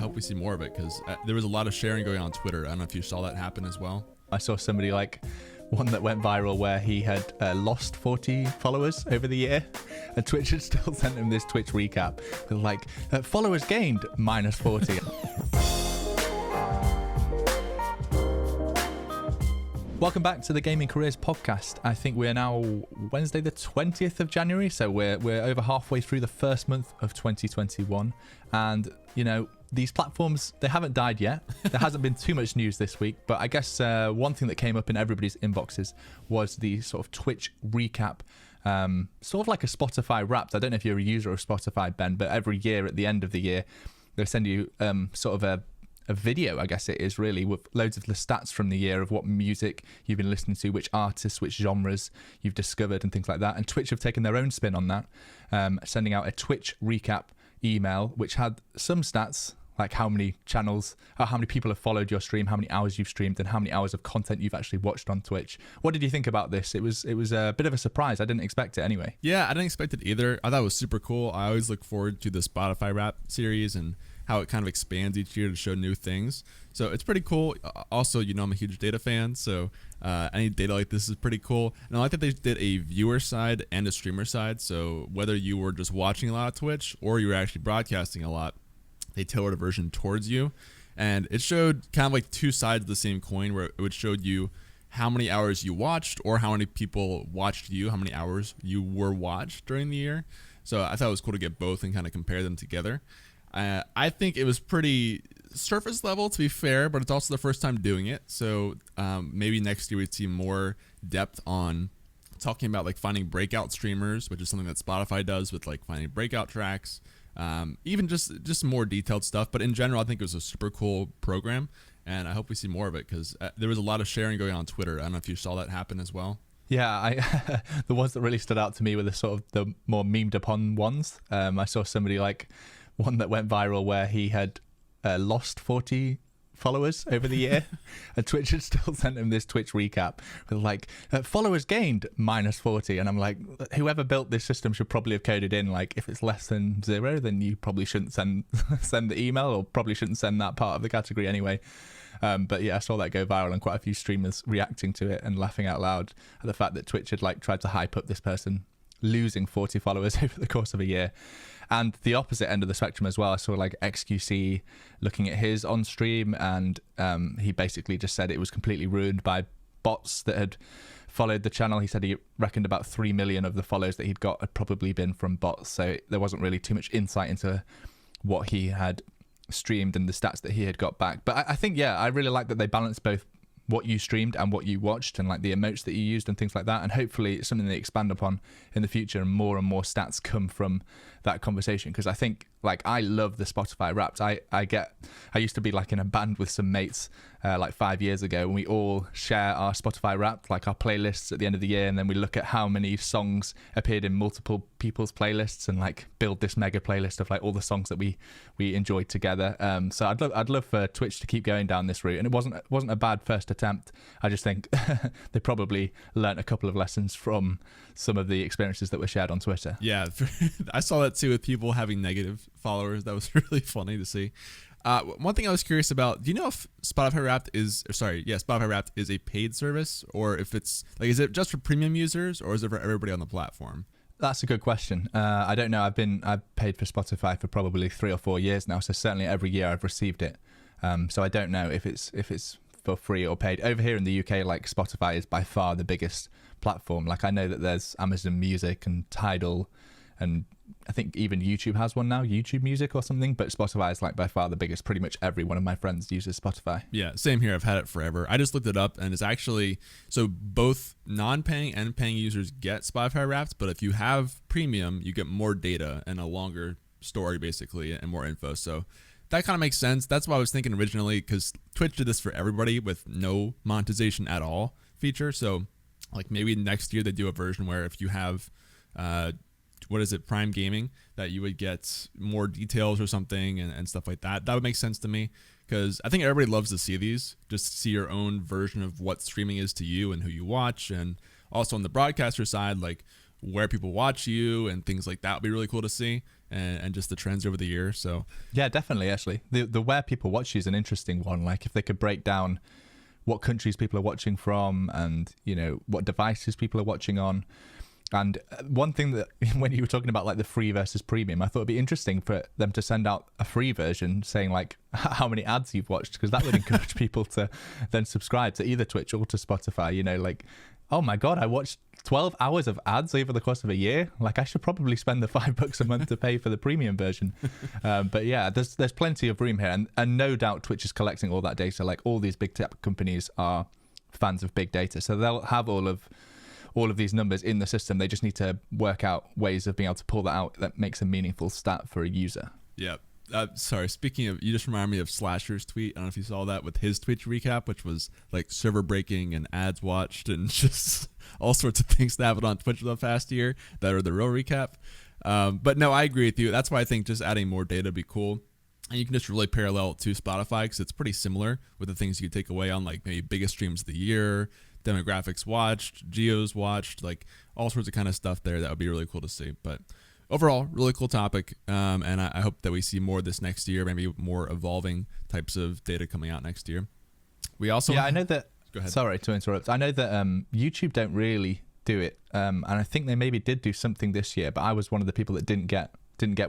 hope we see more of it because there was a lot of sharing going on Twitter. I don't know if you saw that happen as well. I saw somebody like one that went viral where he had lost 40 followers over the year, and Twitch had still sent him this Twitch recap with like followers gained minus 40. Welcome back to the Gaming Careers Podcast. I think we're now Wednesday the 20th of January, so we're over halfway through the first month of 2021. And, you know, these platforms, they haven't died yet. There hasn't been too much news this week, but I guess one thing that came up in everybody's inboxes was the sort of Twitch recap, sort of like a Spotify Wrapped. I don't know if you're a user of Spotify, Ben, but every year at the end of the year, they send you sort of a video, I guess it is really, with loads of the stats from the year of what music you've been listening to, which artists, which genres you've discovered and things like that. And Twitch have taken their own spin on that, sending out a Twitch recap email, which had some stats like how many channels, how many people have followed your stream, how many hours you've streamed, and how many hours of content you've actually watched on Twitch. What did you think about this? It was a bit of a surprise. I didn't expect it anyway. Yeah, I didn't expect it either. I thought it was super cool. I always look forward to the Spotify Wrapped series and how it kind of expands each year to show new things. So it's pretty cool. Also, you know, I'm a huge data fan, so any data like this is pretty cool. And I like that they did a viewer side and a streamer side. So whether you were just watching a lot of Twitch or you were actually broadcasting a lot, they tailored a version towards you. And it showed kind of like two sides of the same coin, where it would show you how many hours you watched or how many people watched you, how many hours you were watched during the year. So I thought it was cool to get both and kind of compare them together. I think it was pretty surface level, to be fair, but it's also the first time doing it. So maybe next year we'd see more depth on talking about like finding breakout streamers, which is something that Spotify does with like finding breakout tracks, even just more detailed stuff. But in general, I think it was a super cool program, and I hope we see more of it because there was a lot of sharing going on Twitter. I don't know if you saw that happen as well. Yeah, the ones that really stood out to me were the sort of the more memed upon ones. I saw somebody like one that went viral where he had lost 40 followers over the year, and Twitch had still sent him this Twitch recap with like followers gained minus 40, and I'm like, whoever built this system should probably have coded in like, if it's less than 0, then you probably shouldn't send the email, or probably shouldn't send that part of the category anyway. But yeah, I saw that go viral and quite a few streamers reacting to it and laughing out loud at the fact that Twitch had like tried to hype up this person losing 40 followers over the course of a year. And the opposite end of the spectrum as well, I saw like XQC looking at his on stream, and he basically just said it was completely ruined by bots that had followed the channel. He said he reckoned about 3 million of the follows that he'd got had probably been from bots, so there wasn't really too much insight into what he had streamed and the stats that he had got back. But I think, yeah, I really like that they balanced both what you streamed and what you watched, and like the emotes that you used and things like that, and hopefully it's something they expand upon in the future and more stats come from that conversation, because I think like I love the Spotify Wrapped. I used to be like in a band with some mates like 5 years ago, and we all share our Spotify Wrapped, like our playlists at the end of the year, and then we look at how many songs appeared in multiple people's playlists and like build this mega playlist of like all the songs that we enjoyed together. So I'd love for Twitch to keep going down this route, and it wasn't a bad first attempt. I just think they probably learnt a couple of lessons from some of the experiences that were shared on Twitter. Yeah, I saw that too with people having negative followers. That was really funny to see. One thing I was curious about, do you know if Spotify Wrapped Spotify Wrapped is a paid service, or if it's like, is it just for premium users, or is it for everybody on the platform? That's a good question. I don't know. I've paid for Spotify for probably 3 or 4 years now, so certainly every year I've received it. So I don't know if it's for free or paid. Over here in the UK, like Spotify is by far the biggest platform. Like I know that there's Amazon Music and Tidal, and I think even YouTube has one now, YouTube Music or something, but Spotify is like by far the biggest. Pretty much every one of my friends uses Spotify. Yeah, same here. I've had it forever. I just looked it up, and it's actually, so both non-paying and paying users get Spotify Wrapped, but if you have premium, you get more data and a longer story basically and more info. So that kind of makes sense. That's what I was thinking originally, because Twitch did this for everybody with no monetization at all feature. So like maybe next year they do a version where if you have Prime Gaming, that you would get more details or something and stuff like that. That would make sense to me, because I think everybody loves to see these, just to see your own version of what streaming is to you and who you watch. And also on the broadcaster side, like where people watch you and things like that would be really cool to see, and just the trends over the year. So yeah, definitely. Actually, the where people watch you is an interesting one. Like if they could break down what countries people are watching from, and what devices people are watching on. And one thing that when you were talking about like the free versus premium, I thought it'd be interesting for them to send out a free version saying like how many ads you've watched, because that would encourage people to then subscribe to either Twitch or to Spotify. Like, oh my God, I watched 12 hours of ads over the course of a year. Like I should probably spend the $5 a month to pay for the premium version. But yeah, there's plenty of room here. And no doubt Twitch is collecting all that data. Like all these big tech companies are fans of big data. So they'll have all of these numbers in the system. They just need to work out ways of being able to pull that out that makes a meaningful stat for a user. Yeah. Sorry, speaking of, you just reminded me of Slasher's tweet. I don't know if you saw that with his Twitch recap, which was like server breaking and ads watched and just all sorts of things that happened on Twitch the past year that are the real recap. But no, I agree with you. That's why I think just adding more data would be cool. And you can just really parallel it to Spotify because it's pretty similar with the things you could take away on like maybe biggest streams of the year, demographics watched, geos watched, like all sorts of kind of stuff there that would be really cool to see. But overall, really cool topic, and I hope that we see more of this next year, maybe more evolving types of data coming out next year. We also... Yeah, I know that... Go ahead. Sorry to interrupt. I know that YouTube don't really do it, and I think they maybe did do something this year, but I was one of the people that didn't get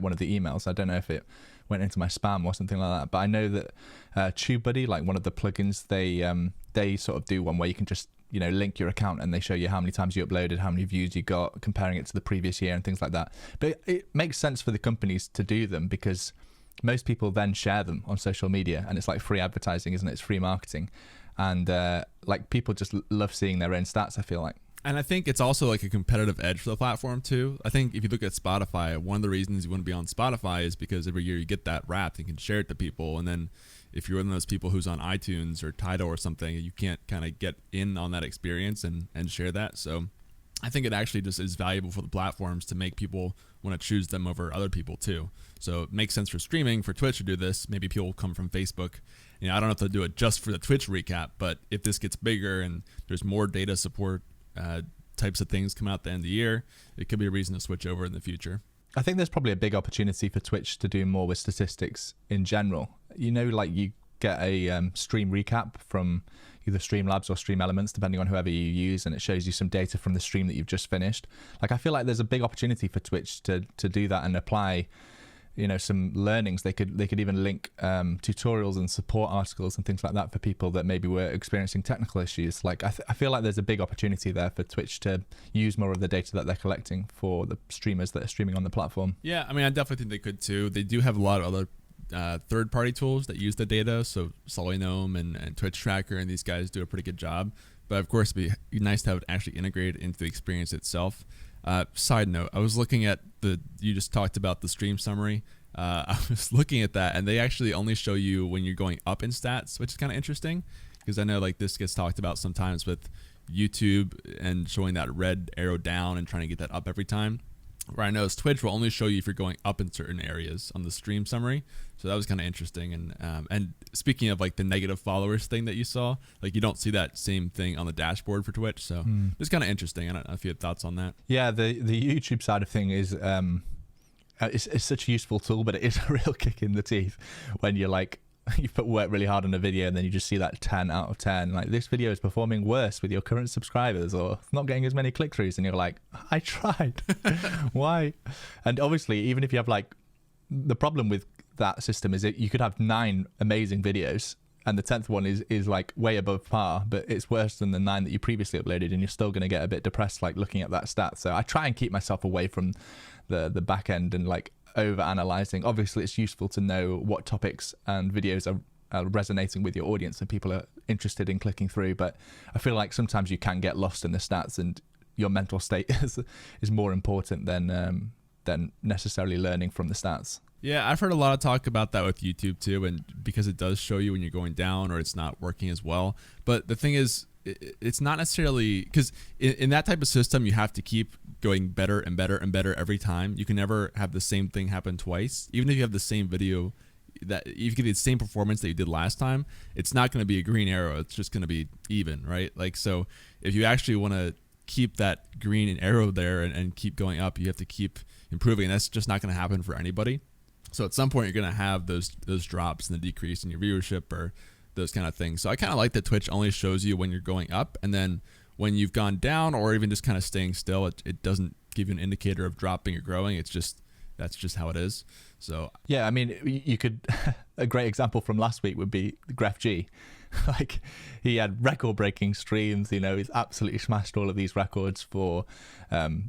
one of the emails. I don't know if it went into my spam or something like that, but I know that TubeBuddy, like one of the plugins, they sort of do one where you can just link your account and they show you how many times you uploaded, how many views you got, comparing it to the previous year and things like that. But it makes sense for the companies to do them because most people then share them on social media, and it's like free advertising, isn't it? It's free marketing, and like people just love seeing their own stats, I feel like. And I think it's also like a competitive edge for the platform too. I think if you look at Spotify, one of the reasons you want to be on Spotify is because every year you get that Wrapped and can share it to people. And then if you're one of those people who's on iTunes or Tidal or something, you can't kind of get in on that experience and share that. So I think it actually just is valuable for the platforms to make people want to choose them over other people too. So it makes sense for streaming, for Twitch to do this. Maybe people will come from Facebook. I don't know if they'll do it just for the Twitch recap, but if this gets bigger and there's more data support types of things come out at the end of the year, it could be a reason to switch over in the future. I think there's probably a big opportunity for Twitch to do more with statistics in general. Like you get a stream recap from either Streamlabs or Stream Elements, depending on whoever you use, and it shows you some data from the stream that you've just finished. Like I feel like there's a big opportunity for Twitch to do that and apply some learnings. They could even link tutorials and support articles and things like that for people that maybe were experiencing technical issues. Like I feel like there's a big opportunity there for Twitch to use more of the data that they're collecting for the streamers that are streaming on the platform. Yeah, I mean, I definitely think they could too. They do have a lot of other third-party tools that use the data, so Solynome and Twitch Tracker, and these guys do a pretty good job. But of course, it'd be nice to have it actually integrated into the experience itself. Side note, I was looking at you just talked about the stream summary. I was looking at that, and they actually only show you when you're going up in stats, which is kind of interesting because I know like this gets talked about sometimes with YouTube and showing that red arrow down and trying to get that up every time. Where I know is Twitch will only show you if you're going up in certain areas on the stream summary. So that was kind of interesting. And speaking of like the negative followers thing that you saw, like you don't see that same thing on the dashboard for Twitch. So it's kind of interesting. I don't know if you had thoughts on that. Yeah, the YouTube side of thing is it's such a useful tool, but it is a real kick in the teeth when you're like, you work really hard on a video and then you just see that 10 out of 10. Like this video is performing worse with your current subscribers or not getting as many click-throughs, and you're like, I tried. Why? And obviously, even if you have like, the problem with that system is that you could have 9 amazing videos and the 10th one is like way above par, but it's worse than the 9 that you previously uploaded, and you're still going to get a bit depressed like looking at that stat. So I try and keep myself away from the back end and like over analyzing. Obviously it's useful to know what topics and videos are resonating with your audience and people are interested in clicking through, but I feel like sometimes you can get lost in the stats and your mental state is more important than necessarily learning from the stats. Yeah, I've heard a lot of talk about that with YouTube too, and because it does show you when you're going down or it's not working as well. But the thing is, it's not necessarily, because in that type of system, you have to keep going better and better and better every time. You can never have the same thing happen twice. Even if you have the same video, that if you get the same performance that you did last time, it's not going to be a green arrow. It's just going to be even, right? Like, so if you actually want to keep that green arrow there and keep going up. You have to keep improving. And that's just not going to happen for anybody. So at some point you're going to have those drops and the decrease in your viewership or those kind of things. So I kind of like that Twitch only shows you when you're going up, and then when you've gone down or even just kind of staying still, it doesn't give you an indicator of dropping or growing. It's just, that's just how it is. So yeah, I mean, you could a great example from last week would be Gref G. Like, he had record-breaking streams. You know, he's absolutely smashed all of these records for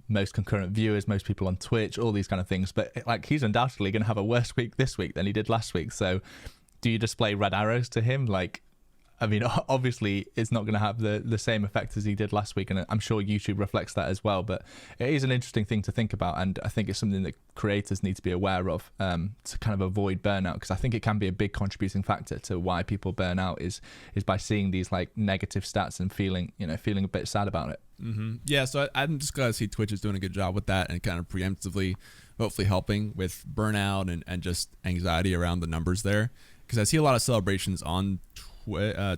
most concurrent viewers, most people on Twitch, all these kind of things. But like, he's undoubtedly going to have a worse week this week than he did last week. So, do you display red arrows to him? Like, I mean, obviously, it's not going to have the same effect as he did last week, and I'm sure YouTube reflects that as well. But it is an interesting thing to think about, and I think it's something that creators need to be aware of to kind of avoid burnout, because I think it can be a big contributing factor to why people burn out is by seeing these like negative stats and feeling a bit sad about it. Mm-hmm. Yeah, so I'm just glad to see Twitch is doing a good job with that and kind of preemptively, hopefully helping with burnout and just anxiety around the numbers there, because I see a lot of celebrations on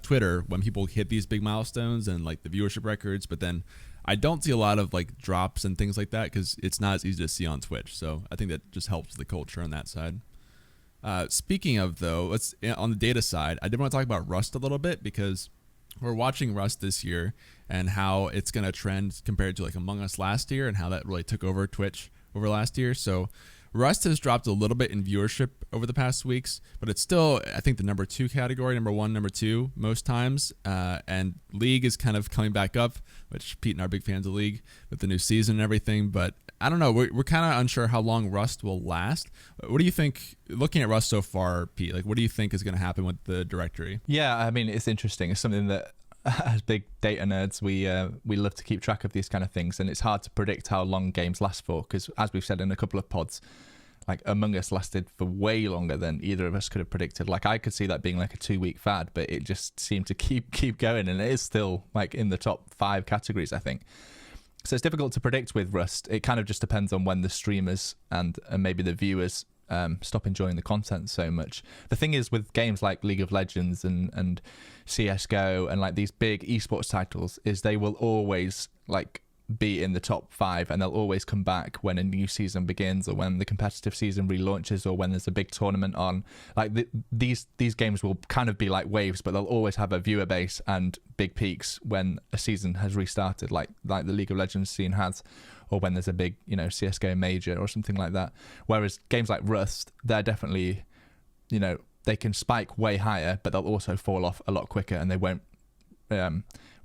Twitter when people hit these big milestones and like the viewership records, but then I don't see a lot of like drops and things like that because it's not as easy to see on Twitch. So I think that just helps the culture on that side. Speaking of though, let's on the data side, I did want to talk about Rust a little bit because we're watching Rust this year and how it's going to trend compared to like Among Us last year and how that really took over Twitch over last year. So Rust has dropped a little bit in viewership over the past weeks, but it's still, I think, the number 2 category, number 1, number 2 most times. And League is kind of coming back up, which Pete and I are big fans of League with the new season and everything. But I don't know. We're kind of unsure how long Rust will last. What do you think, looking at Rust so far, Pete, like what do you think is going to happen with the directory? Yeah, I mean, it's interesting. It's something that as big data nerds, we love to keep track of these kind of things, and it's hard to predict how long games last for, because as we've said in a couple of pods, like Among Us lasted for way longer than either of us could have predicted. Like, I could see that being like a 2-week fad, but it just seemed to keep going, and it is still like in the top 5 categories, I think. So it's difficult to predict with Rust. It kind of just depends on when the streamers and maybe the viewers stop enjoying the content so much. The thing is with games like League of Legends and CSGO and like these big esports titles is they will always like be in the top 5, and they'll always come back when a new season begins or when the competitive season relaunches or when there's a big tournament on. Like these games will kind of be like waves, but they'll always have a viewer base and big peaks when a season has restarted, like the League of Legends scene has, or when there's a big, CSGO major or something like that. Whereas games like Rust, they're definitely, they can spike way higher, but they'll also fall off a lot quicker, and they won't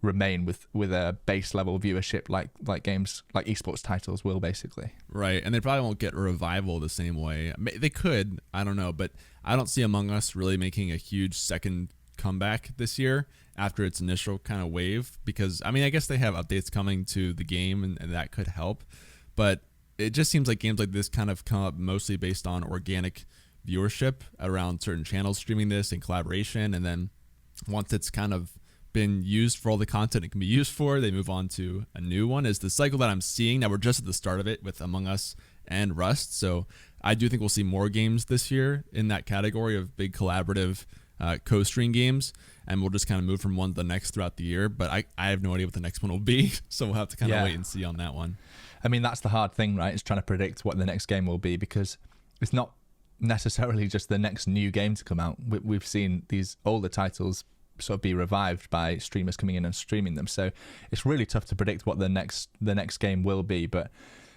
remain with a base level viewership like games like esports titles will, basically. Right, and they probably won't get a revival the same way. They could, I don't know, but I don't see Among Us really making a huge second comeback this year after its initial kind of wave, because I mean, I guess they have updates coming to the game and that could help, but it just seems like games like this kind of come up mostly based on organic viewership around certain channels streaming this and collaboration, and then once it's kind of been used for all the content it can be used for, they move on to a new one. Is the cycle that I'm seeing now. We're just at the start of it with Among Us and Rust, so I do think we'll see more games this year in that category of big collaborative co-stream games, and we'll just kind of move from one to the next throughout the year, but I have no idea what the next one will be, so we'll have to kind of wait and see on that one. I mean, that's the hard thing, right? It's trying to predict what the next game will be, because it's not necessarily just the next new game to come out. We've seen these older titles sort of be revived by streamers coming in and streaming them, so it's really tough to predict what the next game will be, but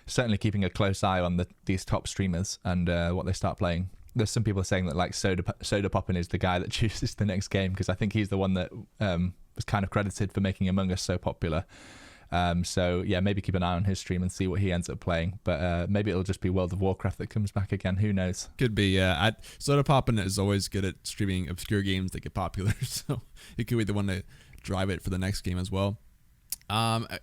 certainly keeping a close eye on these top streamers and what they start playing. There's some people saying that like Soda Poppin is the guy that chooses the next game, because I think he's the one that was kind of credited for making Among Us so popular. So yeah, maybe keep an eye on his stream and see what he ends up playing. But maybe it'll just be World of Warcraft that comes back again. Who knows? Could be. Yeah. Soda Poppin is always good at streaming obscure games that get popular, so it could be the one to drive it for the next game as well.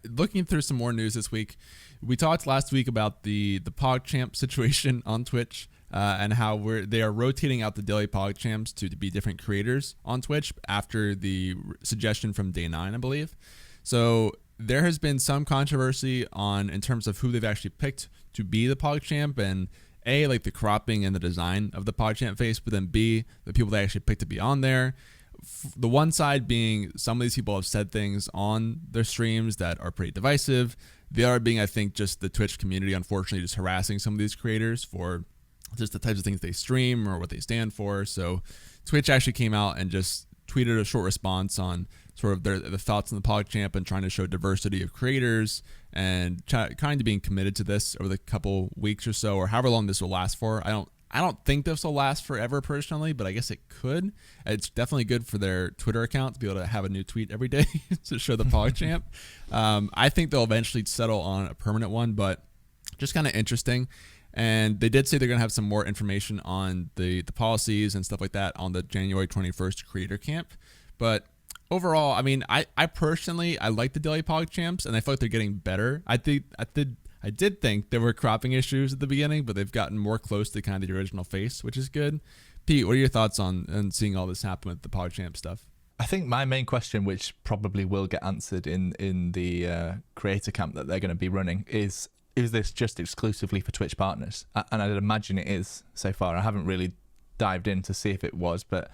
Looking through some more news this week, we talked last week about the PogChamp situation on Twitch. And how they are rotating out the daily PogChamps to be different creators on Twitch after the suggestion from Day 9, I believe. So there has been some controversy in terms of who they've actually picked to be the PogChamp, and A, like the cropping and the design of the PogChamp face, but then B, the people they actually picked to be on there. the one side being some of these people have said things on their streams that are pretty divisive. The other being, I think, just the Twitch community, unfortunately, just harassing some of these creators for just the types of things they stream or what they stand for. So Twitch actually came out and just tweeted a short response on sort of the thoughts on the PogChamp and trying to show diversity of creators and kind of being committed to this over the couple weeks or so, or however long this will last for. I don't think this will last forever personally, but I guess it could. It's definitely good for their Twitter account to be able to have a new tweet every day to show the PogChamp. I think they'll eventually settle on a permanent one, but just kind of interesting. And they did say they're going to have some more information on the policies and stuff like that on the January 21st Creator Camp. But overall, I mean, I personally like the daily PogChamps, and I feel like they're getting better. I did think there were cropping issues at the beginning, but they've gotten more close to kind of the original face, which is good. Pete, what are your thoughts on seeing all this happen with the PogChamp stuff? I think my main question, which probably will get answered in the creator camp that they're going to be running, is this just exclusively for Twitch partners? And I'd imagine it is so far. I haven't really dived in to see if it was, but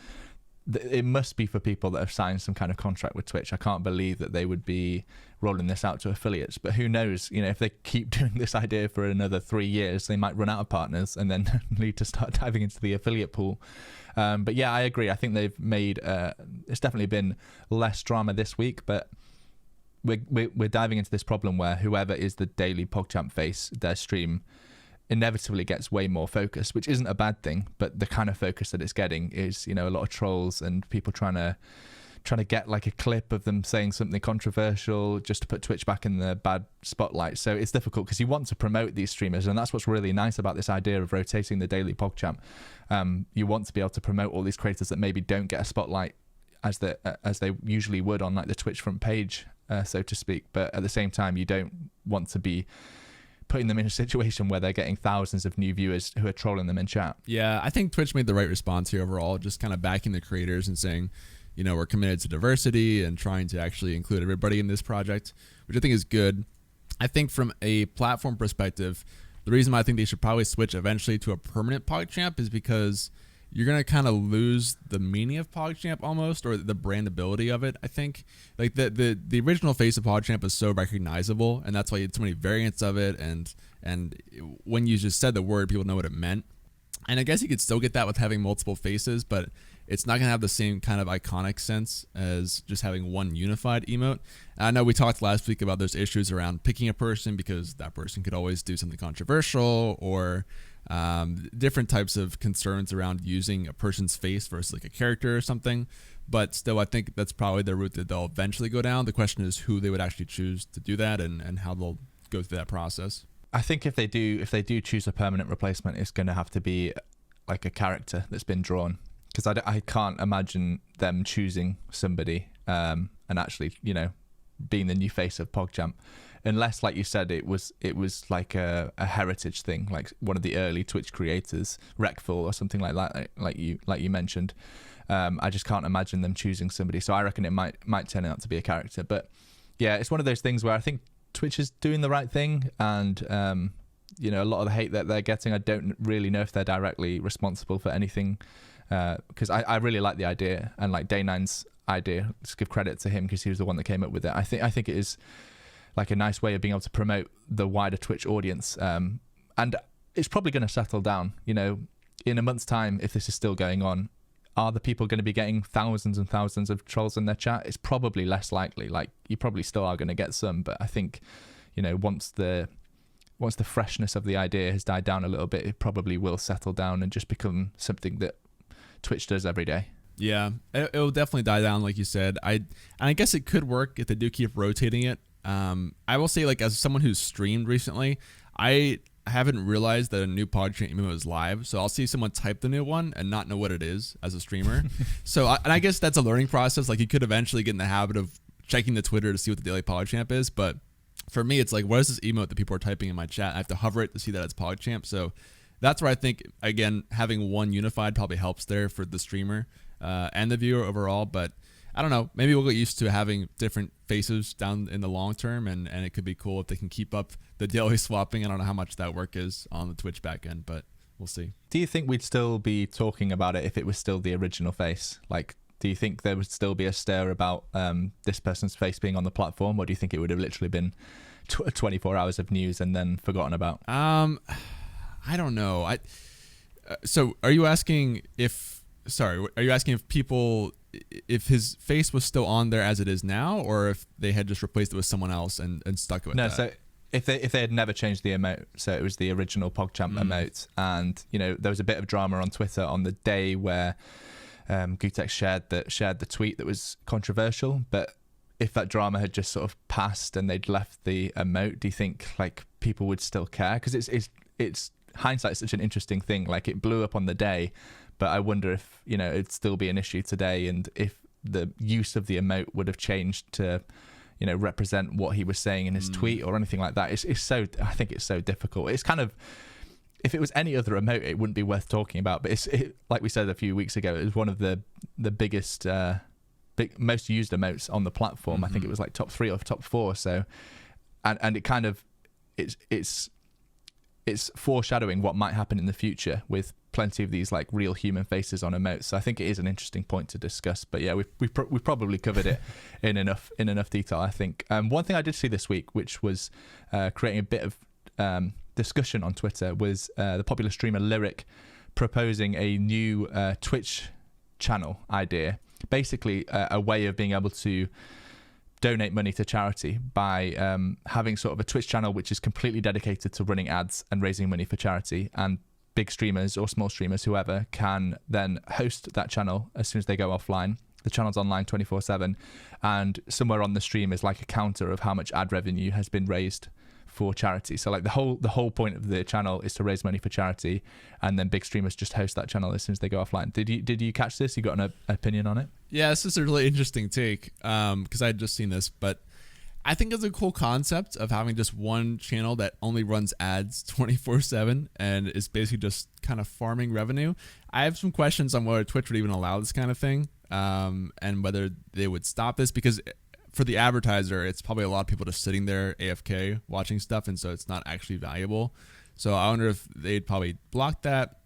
it must be for people that have signed some kind of contract with Twitch. I can't believe that they would be rolling this out to affiliates, but who knows, if they keep doing this idea for another 3 years, they might run out of partners and then need to start diving into the affiliate pool. But yeah, I agree. I think they've made it's definitely been less drama this week, but we're diving into this problem where whoever is the daily PogChamp face, their stream inevitably gets way more focus, which isn't a bad thing, but the kind of focus that it's getting is, a lot of trolls and people trying to get like a clip of them saying something controversial just to put Twitch back in the bad spotlight. So it's difficult because you want to promote these streamers, and that's what's really nice about this idea of rotating the daily PogChamp. You want to be able to promote all these creators that maybe don't get a spotlight as they usually would on like the Twitch front page, so to speak. But at the same time, you don't want to be putting them in a situation where they're getting thousands of new viewers who are trolling them in chat. Yeah, I think Twitch made the right response here overall, just kind of backing the creators and saying, we're committed to diversity and trying to actually include everybody in this project, which I think is good. I think from a platform perspective, the reason why I think they should probably switch eventually to a permanent PogChamp is because you're going to kind of lose the meaning of PogChamp almost, or the brandability of it. I think like the original face of PogChamp is so recognizable, and that's why you had so many variants of it. And when you just said the word, people know what it meant. And I guess you could still get that with having multiple faces, but it's not going to have the same kind of iconic sense as just having one unified emote. And I know we talked last week about those issues around picking a person because that person could always do something controversial, or different types of concerns around using a person's face versus like a character or something. But still, I think that's probably the route that they'll eventually go down. The question is who they would actually choose to do that and how they'll go through that process. I think if they do choose a permanent replacement, it's going to have to be like a character that's been drawn, because I can't imagine them choosing somebody and actually being the new face of PogChamp, unless, like you said, it was like a heritage thing, like one of the early Twitch creators, Rekful or something like that, like you mentioned. I just can't imagine them choosing somebody, so I reckon it might turn out to be a character. But yeah, it's one of those things where I think Twitch is doing the right thing, and a lot of the hate that they're getting, I don't really know if they're directly responsible for anything, because I really like the idea, and like Day9's idea, let's give credit to him because he was the one that came up with it. I think it is like a nice way of being able to promote the wider Twitch audience, and it's probably going to settle down. In a month's time, if this is still going on, are the people going to be getting thousands and thousands of trolls in their chat? It's probably less likely. Like, you probably still are going to get some, but I think once the freshness of the idea has died down a little bit, it probably will settle down and just become something that Twitch does every day. Yeah, it'll definitely die down, like you said. I guess it could work if they do keep rotating it. I will say, like, as someone who's streamed recently, I haven't realized that a new PogChamp emote is live, so I'll see someone type the new one and not know what it is as a streamer. I guess that's a learning process. Like, you could eventually get in the habit of checking the Twitter to see what the daily PogChamp is, but for me, it's like, what is this emote that people are typing in my chat? I have to hover it to see that it's PogChamp. So that's where I think, again, having one unified probably helps there for the streamer and the viewer overall. But I don't know, maybe we'll get used to having different faces down in the long term, and it could be cool if they can keep up the daily swapping. I don't know how much that work is on the Twitch backend, but we'll see. Do you think we'd still be talking about it if it was still the original face? Like, do you think there would still be a stir about this person's face being on the platform, or do you think it would have literally been 24 hours of news and then forgotten about? I don't know. So are you asking if people, if his face was still on there as it is now, or if they had just replaced it with someone else and stuck with that? So if they had never changed the emote, so it was the original PogChamp emote, and there was a bit of drama on Twitter on the day where Gutex shared the tweet that was controversial, but if that drama had just sort of passed and they'd left the emote, do you think like people would still care? Because it's hindsight is such an interesting thing. Like, it blew up on the day, but I wonder if it'd still be an issue today, and if the use of the emote would have changed to represent what he was saying in his tweet or anything like that. I think it's so difficult. It's kind of, if it was any other emote, it wouldn't be worth talking about, but like we said a few weeks ago, it was one of the biggest most used emotes on the platform. I think it was like top 3 or top 4. So and it kind of it's foreshadowing what might happen in the future with plenty of these like real human faces on emotes. So I think it is an interesting point to discuss. But yeah, we've probably covered it in enough detail, I think. One thing I did see this week, which was creating a bit of discussion on Twitter, was the popular streamer Lyric proposing a new Twitch channel idea. Basically, a way of being able to donate money to charity by having sort of a Twitch channel which is completely dedicated to running ads and raising money for charity, and big streamers or small streamers, whoever, can then host that channel as soon as they go offline. The channel's online 24/7, and somewhere on the stream is like a counter of how much ad revenue has been raised for charity. So like the whole point of the channel is to raise money for charity, and then big streamers just host that channel as soon as they go offline. Did you catch this? You got an opinion on it? Yeah, this is a really interesting take, because I had just seen this, but I think it's a cool concept of having just one channel that only runs ads 24/7 and is basically just kind of farming revenue. I have some questions on whether Twitch would even allow this kind of thing, and whether they would stop this, because for the advertiser, it's probably a lot of people just sitting there AFK watching stuff, and so it's not actually valuable. So I wonder if they'd probably block that.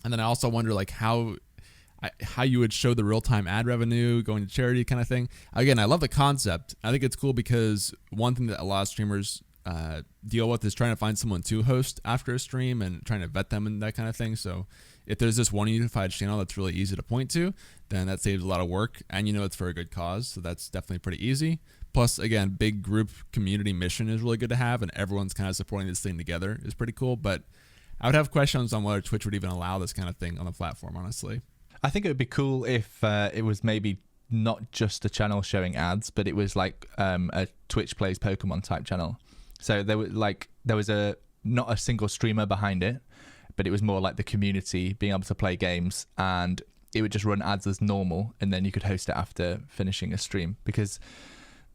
And then I also wonder like how you would show the real-time ad revenue going to charity kind of thing. Again, I love the concept. I think it's cool because one thing that a lot of streamers deal with is trying to find someone to host after a stream and trying to vet them and that kind of thing. So if there's this one unified channel that's really easy to point to, then that saves a lot of work, and it's for a good cause. So that's definitely pretty easy. Plus, again, big group community mission is really good to have, and everyone's kind of supporting this thing together is pretty cool. But I would have questions on whether Twitch would even allow this kind of thing on the platform, honestly. I think it would be cool if it was maybe not just a channel showing ads, but it was like a Twitch plays Pokemon type channel. So there was not a single streamer behind it, but it was more like the community being able to play games, and it would just run ads as normal, and then you could host it after finishing a stream, because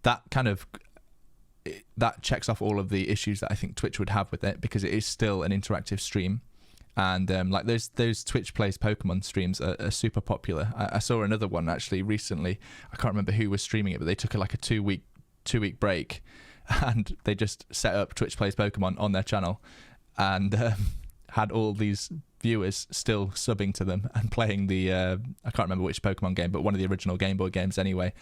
that checks off all of the issues that I think Twitch would have with it, because it is still an interactive stream. And like those Twitch plays Pokemon streams are super popular. I saw another one actually recently. I can't remember who was streaming it, but they took like a two week break, and they just set up Twitch plays Pokemon on their channel, and had all these viewers still subbing to them and playing the I can't remember which Pokemon game, but one of the original Game Boy games anyway.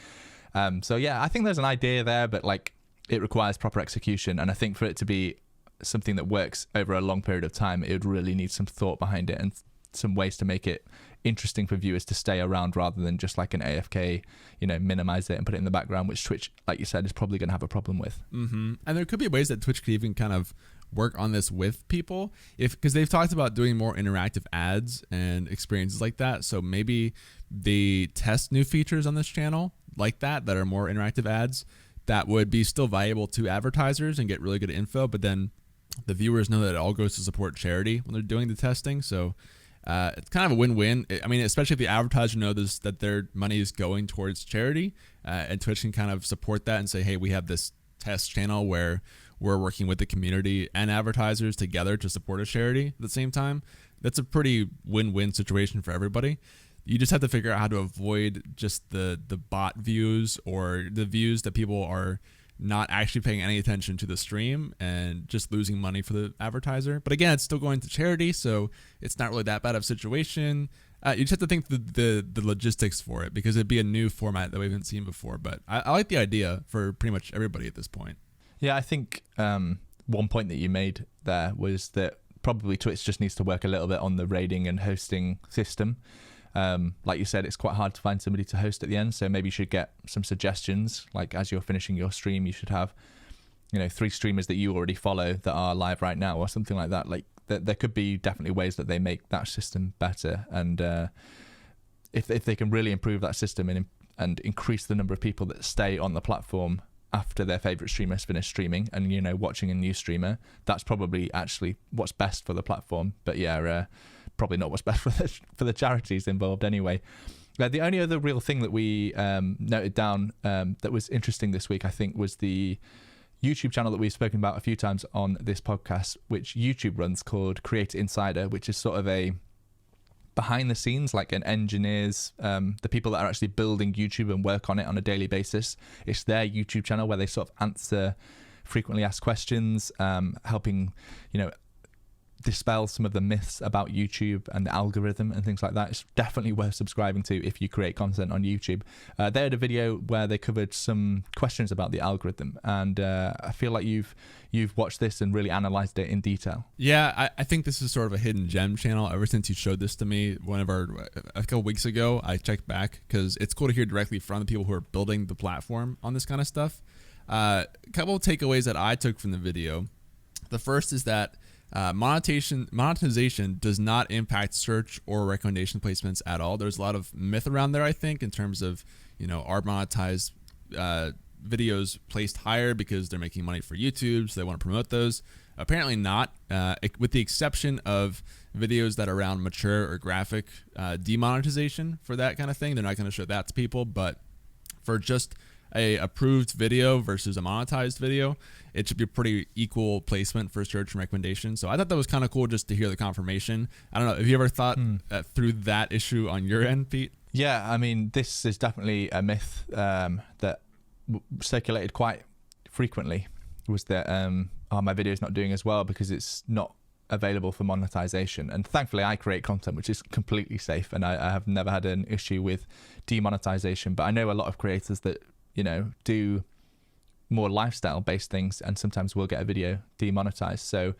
So yeah, I think there's an idea there, but like it requires proper execution, and I think for it to be something that works over a long period of time, it would really need some thought behind it and some ways to make it interesting for viewers to stay around, rather than just like an AFK, minimize it and put it in the background, which Twitch, like you said, is probably going to have a problem with. And there could be ways that Twitch could even kind of work on this with people, because they've talked about doing more interactive ads and experiences like that. So maybe they test new features on this channel like that are more interactive ads that would be still valuable to advertisers and get really good info, but then the viewers know that it all goes to support charity when they're doing the testing. So it's kind of a win-win. I mean, especially if the advertiser knows that their money is going towards charity, and Twitch can kind of support that and say, hey, we have this test channel where we're working with the community and advertisers together to support a charity at the same time. That's a pretty win-win situation for everybody. You just have to figure out how to avoid just the bot views, or the views that people are not actually paying any attention to the stream and just losing money for the advertiser. But again, it's still going to charity, so it's not really that bad of a situation. You just have to think the logistics for it, because it'd be a new format that we haven't seen before. But I like the idea for pretty much everybody at this point. Yeah, I think one point that you made there was that probably Twitch just needs to work a little bit on the raiding and hosting system. Like you said, it's quite hard to find somebody to host at the end, so maybe you should get some suggestions. Like as you're finishing your stream, you should have 3 streamers that you already follow that are live right now, or something like that. Like there could be definitely ways that they make that system better, and if they can really improve that system and increase the number of people that stay on the platform after their favorite streamers finish streaming and watching a new streamer, that's probably actually what's best for the platform. But yeah, probably not what's best for the charities involved anyway. The only other real thing that we noted down that was interesting this week, I think, was the YouTube channel that we've spoken about a few times on this podcast, which YouTube runs, called Creator Insider, which is sort of a behind the scenes, like an engineers, the people that are actually building YouTube and work on it on a daily basis. It's their YouTube channel where they sort of answer frequently asked questions, helping dispel some of the myths about YouTube and the algorithm and things like that. It's definitely worth subscribing to if you create content on YouTube. They had a video where they covered some questions about the algorithm, and I feel like you've watched this and really analyzed it in detail. Yeah, I think this is sort of a hidden gem channel. Ever since you showed this to me a couple weeks ago, I checked back because it's cool to hear directly from the people who are building the platform on this kind of stuff. A couple of takeaways that I took from the video. The first is that monetization does not impact search or recommendation placements at all. There's a lot of myth around there, I think, in terms of, are monetized videos placed higher because they're making money for YouTube, so they want to promote those. Apparently not, with the exception of videos that are around mature or graphic demonetization for that kind of thing. They're not going to show that to people, but for just a approved video versus a monetized video, it should be pretty equal placement for search and recommendation. So I thought that was kind of cool just to hear the confirmation. I don't know, have you ever thought through that issue on your end, Pete? Yeah, I mean, this is definitely a myth that circulated quite frequently, was that my video is not doing as well because it's not available for monetization. And thankfully I create content which is completely safe, and I have never had an issue with demonetization. But I know a lot of creators that do more lifestyle based things and sometimes will get a video demonetized. So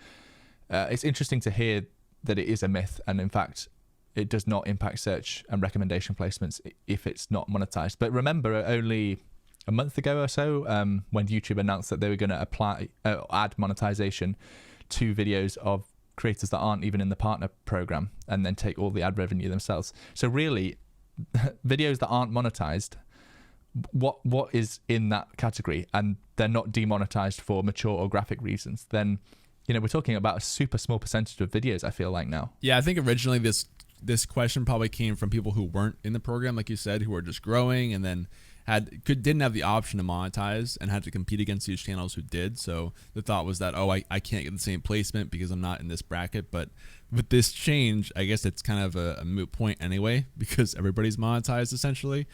it's interesting to hear that it is a myth, and in fact it does not impact search and recommendation placements if it's not monetized. But remember, only a month ago or so, when YouTube announced that they were going to add monetization to videos of creators that aren't even in the partner program, and then take all the ad revenue themselves. So really, videos that aren't monetized, what is in that category, and they're not demonetized for mature or graphic reasons, then we're talking about a super small percentage of videos, I feel like, now. Yeah, I think originally this question probably came from people who weren't in the program, like you said, who were just growing and then didn't have the option to monetize and had to compete against these channels who did. So the thought was that, I can't get the same placement because I'm not in this bracket. But with this change, I guess it's kind of a moot point anyway, because everybody's monetized essentially.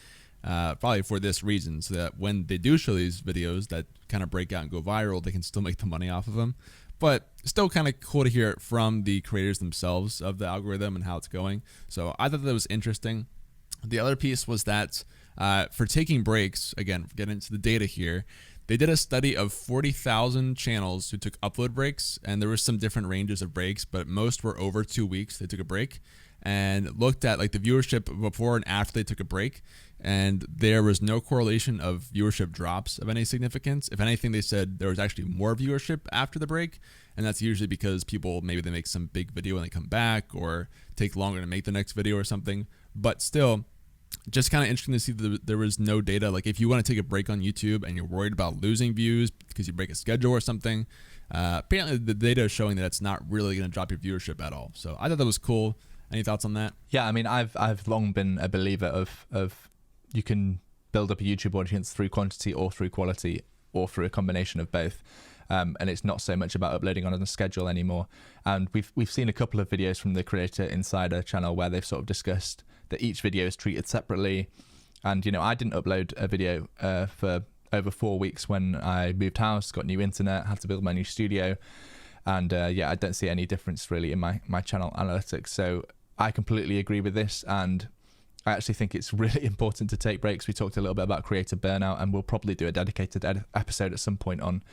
Probably for this reason, so that when they do show these videos that kind of break out and go viral, they can still make the money off of them. But still kind of cool to hear it from the creators themselves of the algorithm and how it's going. So I thought that was interesting. The other piece was that for taking breaks, again, getting into the data here, they did a study of 40,000 channels who took upload breaks, and there were some different ranges of breaks, but most were over 2 weeks they took a break, and looked at like the viewership before and after they took a break. And there was no correlation of viewership drops of any significance. If anything, they said there was actually more viewership after the break, and that's usually because people, maybe they make some big video and they come back, or take longer to make the next video or something. But still, just kind of interesting to see that there was no data. Like if you want to take a break on YouTube and you're worried about losing views because you break a schedule or something, apparently the data is showing that it's not really going to drop your viewership at all. So I thought that was cool. Any thoughts on that? Yeah, I mean, I've long been a believer of you can build up a YouTube audience through quantity or through quality, or through a combination of both. And it's not so much about uploading on a schedule anymore. And we've seen a couple of videos from the Creator Insider channel where they've sort of discussed that each video is treated separately. And I didn't upload a video for over 4 weeks when I moved house, got new internet, had to build my new studio. And I don't see any difference really in my channel analytics. So I completely agree with this, and I actually think it's really important to take breaks. We talked a little bit about creator burnout, and we'll probably do a dedicated episode at some point on,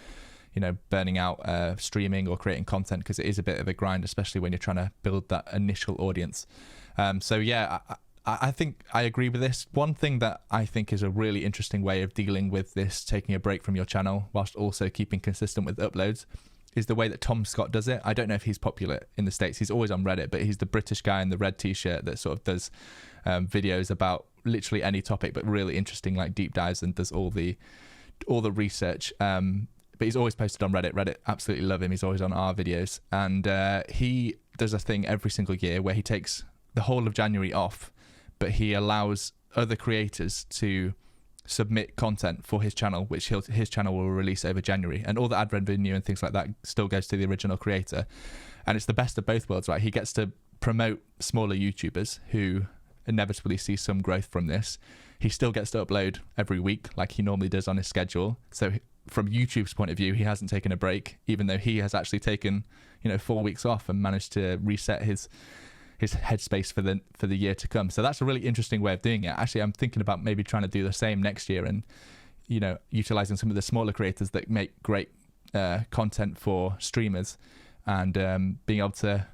burning out streaming or creating content, because it is a bit of a grind, especially when you're trying to build that initial audience. So yeah, I think I agree with this. One thing that I think is a really interesting way of dealing with this, taking a break from your channel whilst also keeping consistent with uploads, is the way that Tom Scott does it. I don't know if he's popular in the States. He's always on Reddit, but he's the British guy in the red t-shirt that sort of does videos about literally any topic, but really interesting, like deep dives, and does all the research. But he's always posted on Reddit. Reddit absolutely love him. He's always on our videos. And he does a thing every single year where he takes the whole of January off, but he allows other creators to submit content for his channel, which his channel will release over January, and all the ad revenue and things like that still goes to the original creator. And it's the best of both worlds, right? He gets to promote smaller YouTubers who inevitably see some growth from this. He still gets to upload every week like he normally does on his schedule. So from YouTube's point of view, he hasn't taken a break, even though he has actually taken 4 weeks off and managed to reset his headspace for the year to come. So that's a really interesting way of doing it. Actually, I'm thinking about maybe trying to do the same next year, and utilizing some of the smaller creators that make great content for streamers, and being able to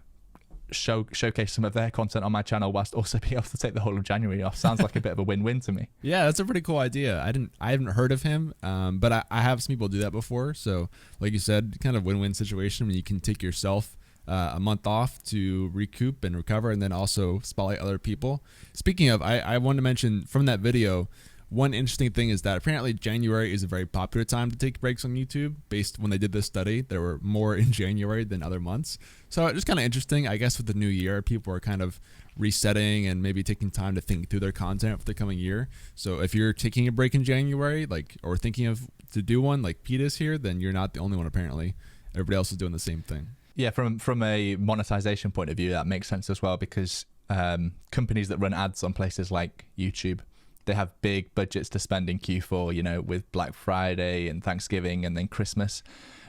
showcase some of their content on my channel whilst also being able to take the whole of January off. Sounds like a bit of a win-win to me. Yeah, that's a pretty cool idea. I haven't heard of him, but I have seen people do that before. So like you said, kind of win-win situation when you can take yourself a month off to recoup and recover, and then also spotlight other people. Speaking of, I wanted to mention from that video, one interesting thing is that apparently January is a very popular time to take breaks on YouTube. Based when they did this study, there were more in January than other months. So it's kind of interesting. I guess with the new year, people are kind of resetting and maybe taking time to think through their content for the coming year. So if you're taking a break in January, or thinking of to do one like Pete is here, then you're not the only one apparently. Everybody else is doing the same thing. Yeah, from a monetization point of view, that makes sense as well, because companies that run ads on places like YouTube, they have big budgets to spend in Q4, with Black Friday and Thanksgiving and then Christmas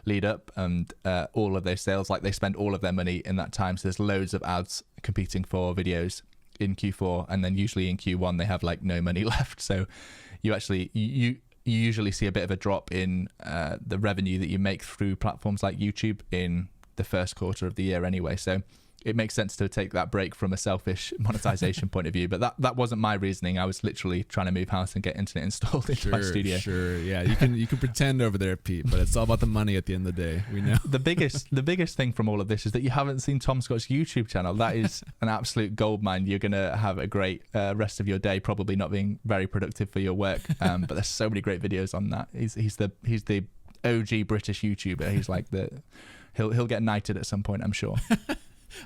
lead up, and all of those sales, like they spend all of their money in that time. So there's loads of ads competing for videos in Q4, and then usually in Q1 they have like no money left. So you usually see a bit of a drop in the revenue that you make through platforms like YouTube in the first quarter of the year anyway. So it makes sense to take that break from a selfish monetization point of view. But that wasn't my reasoning. I was literally trying to move house and get internet installed into my studio. Sure, yeah. You can pretend over there, Pete, but it's all about the money at the end of the day. We know. The biggest thing from all of this is that you haven't seen Tom Scott's YouTube channel. That is an absolute goldmine. You're gonna have a great rest of your day, probably not being very productive for your work. But there's so many great videos on that. He's the OG British YouTuber. He's like he'll get knighted at some point, I'm sure.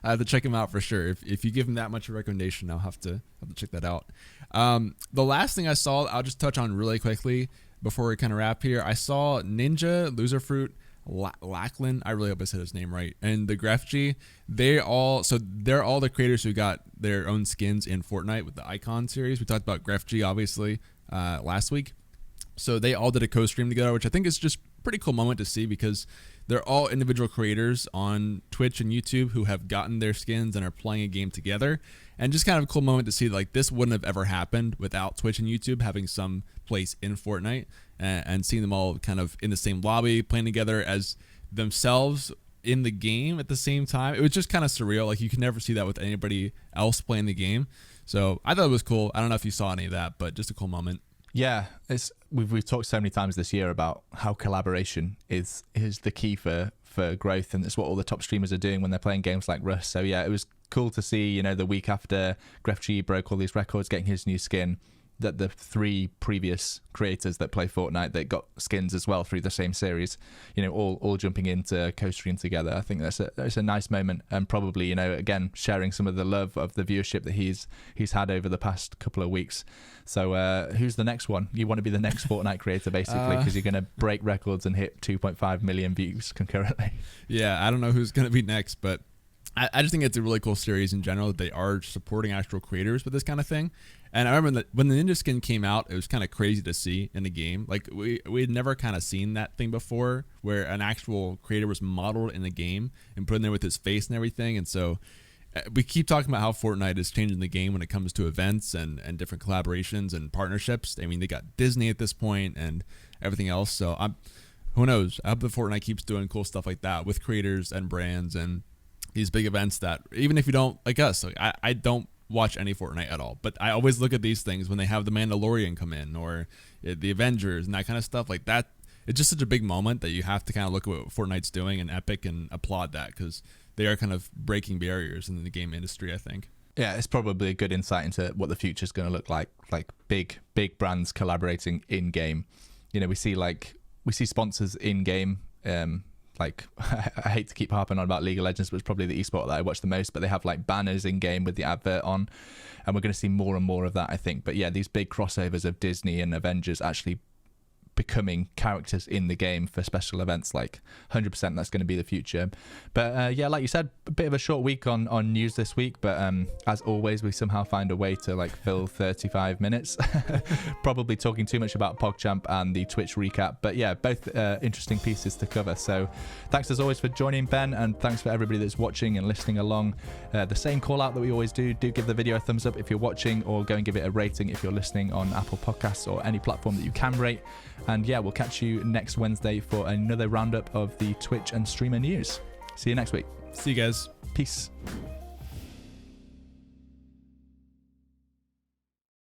I have to check him out for sure. If you give him that much of a recommendation, I'll have to check that out. The last thing I saw, I'll just touch on really quickly before we kind of wrap here. I saw Ninja, Loserfruit, Lachlan. I really hope I said his name right. And the GraphG, they're all the creators who got their own skins in Fortnite with the Icon series. We talked about GraphG obviously last week. So they all did a co-stream together, which I think is just a pretty cool moment to see, because they're all individual creators on Twitch and YouTube who have gotten their skins and are playing a game together. And just kind of a cool moment to see, like, this wouldn't have ever happened without Twitch and YouTube having some place in Fortnite, and seeing them all kind of in the same lobby playing together as themselves in the game at the same time. It was just kind of surreal. Like, you can never see that with anybody else playing the game. So I thought it was cool. I don't know if you saw any of that, but just a cool moment. Yeah, we've talked so many times this year about how collaboration is the key for growth, and it's what all the top streamers are doing when they're playing games like Rust. So yeah, it was cool to see, the week after GraphG broke all these records, getting his new skin, that the 3 previous creators that play Fortnite that got skins as well through the same series, all jumping into co-stream together. I think that's a nice moment, and probably, again, sharing some of the love of the viewership that he's had over the past couple of weeks. So who's the next one? You want to be the next Fortnite creator, basically, because you're going to break records and hit 2.5 million views concurrently. Yeah, I don't know who's going to be next, but I just think it's a really cool series in general, that they are supporting actual creators with this kind of thing. And I remember that when the Ninja skin came out, it was kind of crazy to see in the game. Like, we had never kind of seen that thing before, where an actual creator was modeled in the game and put in there with his face and everything. And so we keep talking about how Fortnite is changing the game when it comes to events and different collaborations and partnerships. I mean, they got Disney at this point and everything else. So who knows? I hope that Fortnite keeps doing cool stuff like that with creators and brands and these big events that even if you don't like us, like I don't watch any Fortnite at all, but I always look at these things when they have the Mandalorian come in or the Avengers and that kind of stuff like that. It's just such a big moment that you have to kind of look at what Fortnite's doing and Epic and applaud that because they are kind of breaking barriers in the game industry, I think. Yeah, it's probably a good insight into what the future is going to look like big brands collaborating in game. You know, we see sponsors in game. Like I hate to keep harping on about League of Legends, but it's probably the esport that I watch the most, but they have like banners in game with the advert on, and we're going to see more and more of that, I think. But yeah, these big crossovers of Disney and Avengers actually becoming characters in the game for special events, like 100% that's going to be the future. But yeah, like you said, a bit of a short week on news this week, but as always we somehow find a way to like fill 35 minutes probably talking too much about PogChamp and the Twitch recap, but yeah, both interesting pieces to cover. So thanks as always for joining, Ben, and thanks for everybody that's watching and listening along. The same call out that we always do give the video a thumbs up if you're watching, or go and give it a rating if you're listening on Apple Podcasts or any platform that you can rate. And yeah, we'll catch you next Wednesday for another roundup of the Twitch and streamer news. See you next week. See you guys. Peace.